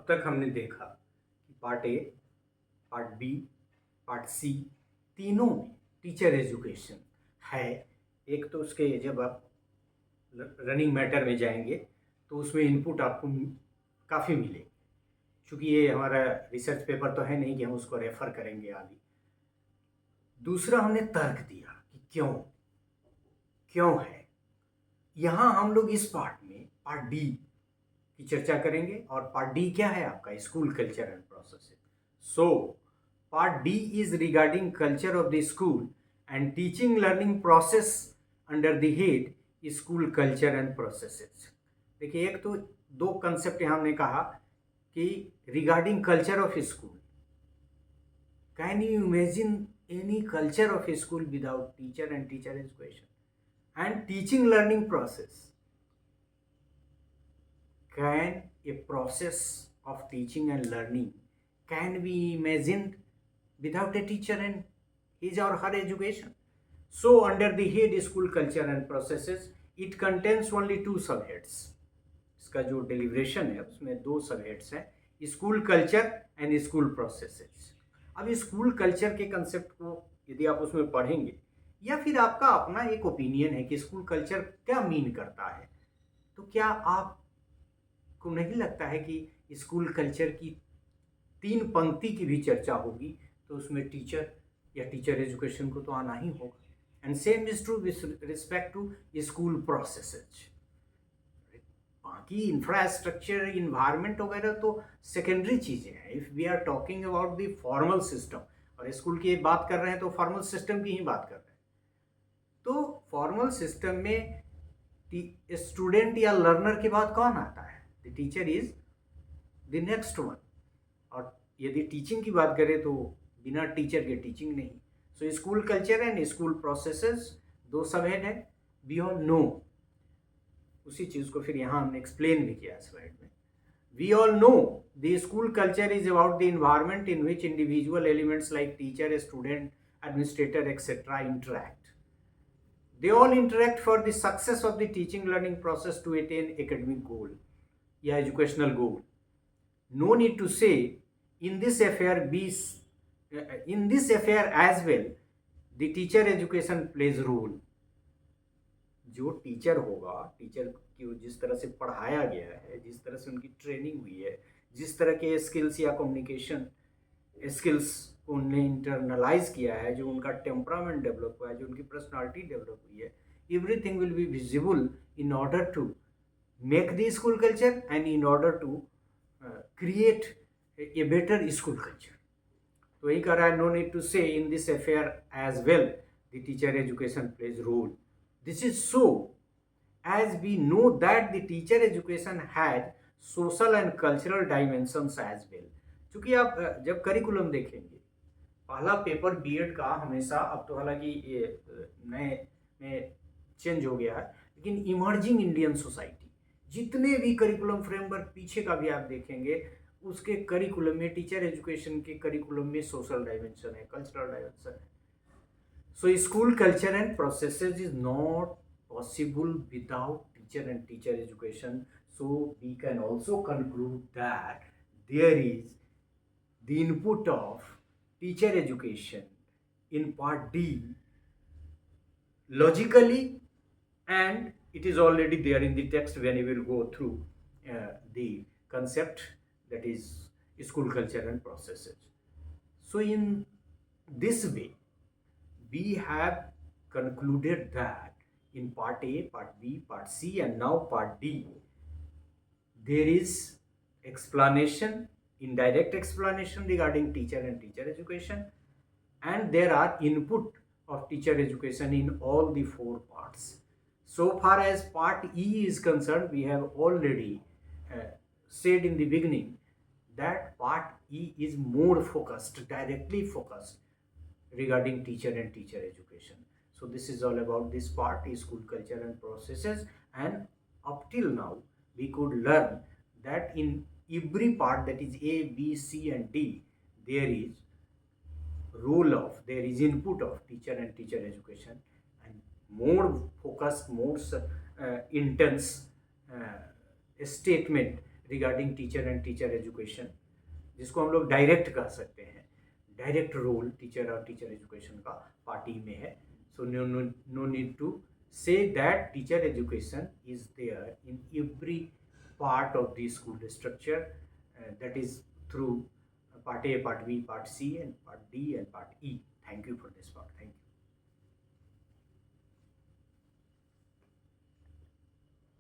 अब तक हमने देखा कि part A, part B, part C, तीनों में टीचर एजुकेशन है। एक तो उसके जब आप रनिंग मैटर में जाएंगे तो उसमें इनपुट आपको काफ़ी मिलेगी, क्योंकि ये हमारा रिसर्च पेपर तो है नहीं कि हम उसको रेफर करेंगे आदि। दूसरा, हमने तर्क दिया कि क्यों क्यों है। यहाँ हम लोग इस पार्ट में पार्ट डी की चर्चा करेंगे, और पार्ट डी क्या है आपका? School culture and processes. So part D is regarding culture of the school and teaching learning process under the head school culture and processes. देखिए, एक तो दो कंसेप्ट यहाँ हमने कहा कि regarding culture of school, can you imagine any culture of a school without teacher and teacher education? And teaching learning process, can a process of teaching and learning can be imagined without a teacher and his or her education? So under the head school culture and processes, it contains only two subheads. इसका जो deliberation है उसमें दो सबहेड्स हैं, school culture and school processes. अब school culture के concept को यदि आप उसमें पढ़ेंगे, या फिर आपका अपना एक ओपिनियन है कि स्कूल कल्चर क्या मीन करता है, तो क्या आपको नहीं लगता है कि स्कूल कल्चर की तीन पंक्ति की भी चर्चा होगी तो उसमें टीचर या टीचर एजुकेशन को तो आना ही होगा। And same is true with respect to school processes. बाकी इंफ्रास्ट्रक्चर, इन्वायरमेंट वगैरह तो सेकेंडरी चीज़ें हैं। If we are talking about the formal system, और स्कूल की बात कर रहे हैं तो फॉर्मल सिस्टम की ही बात कर रहे हैं। तो फॉर्मल सिस्टम में स्टूडेंट या लर्नर के बाद कौन आता है? The teacher is the next one. और यदि टीचिंग की बात करें तो बिना टीचर के टीचिंग नहीं। So school culture and school processes दो सबहेड है। वी ऑल नो, उसी चीज़ को फिर यहाँ हमने एक्सप्लेन भी किया स्लाइड में। We all know the school culture is about the environment in which individual elements like teacher, student, administrator etcetera interact. They all interact for the success of the teaching learning process to attain academic goal या educational goal. No need to say in this affair as well the teacher education plays role. जो teacher होगा, teacher की जिस तरह से पढ़ाया गया है, जिस तरह से उनकी ट्रेनिंग हुई है, जिस तरह के स्किल्स या कम्युनिकेशन स्किल्स को उन्हें इंटरनलाइज किया है, जो उनका टेम्परामेंट डेवलप हुआ है, जो उनकी पर्सनालिटी डेवलप हुई है, everything will be visible in order to make the school culture and in order to create a better school culture. तो यही कह रहा है, no need to say in this affair as well the teacher education plays role. This is so as we know that the teacher education has social and cultural dimensions as well. क्योंकि आप जब curriculum देखेंगे, पहला paper BEd का हमेशा, अब तो हालांकि ये नए में चेंज हो गया है, लेकिन इमर्जिंग इंडियन सोसाइटी, जितने भी करिकुलम फ्रेमवर्क पीछे का भी आप देखेंगे, उसके करिकुलम में, टीचर एजुकेशन के करिकुलम में सोशल डायमेंशन है, कल्चरल डायमेंशन है. So school culture and processes is not possible without teacher and teacher education. So we can also conclude that there is the input of teacher education in part D logically, and it is already there in the text when you will go through the concept, that is school culture and processes. So in this way, we have concluded that in part A, part B, part C, and now part D, there is explanation, indirect explanation regarding teacher and teacher education, and there are input of teacher education in all the four parts. So far as part E is concerned, we have already said in the beginning that part E is more focused, directly focused regarding teacher and teacher education. So this is all about this part, school culture and processes, and up till now we could learn that in every part, that is A, B, C and D, there is there is input of teacher and teacher education, and more focused, more intense statement regarding teacher and teacher education, जिसको हम लोग direct कह सकते हैं, direct role teacher और teacher education का part E में है. So no need to say that teacher education is there in every part of the school structure, that is through part A, part B, part C, and part D, and part E. Thank you for this part. Thank you.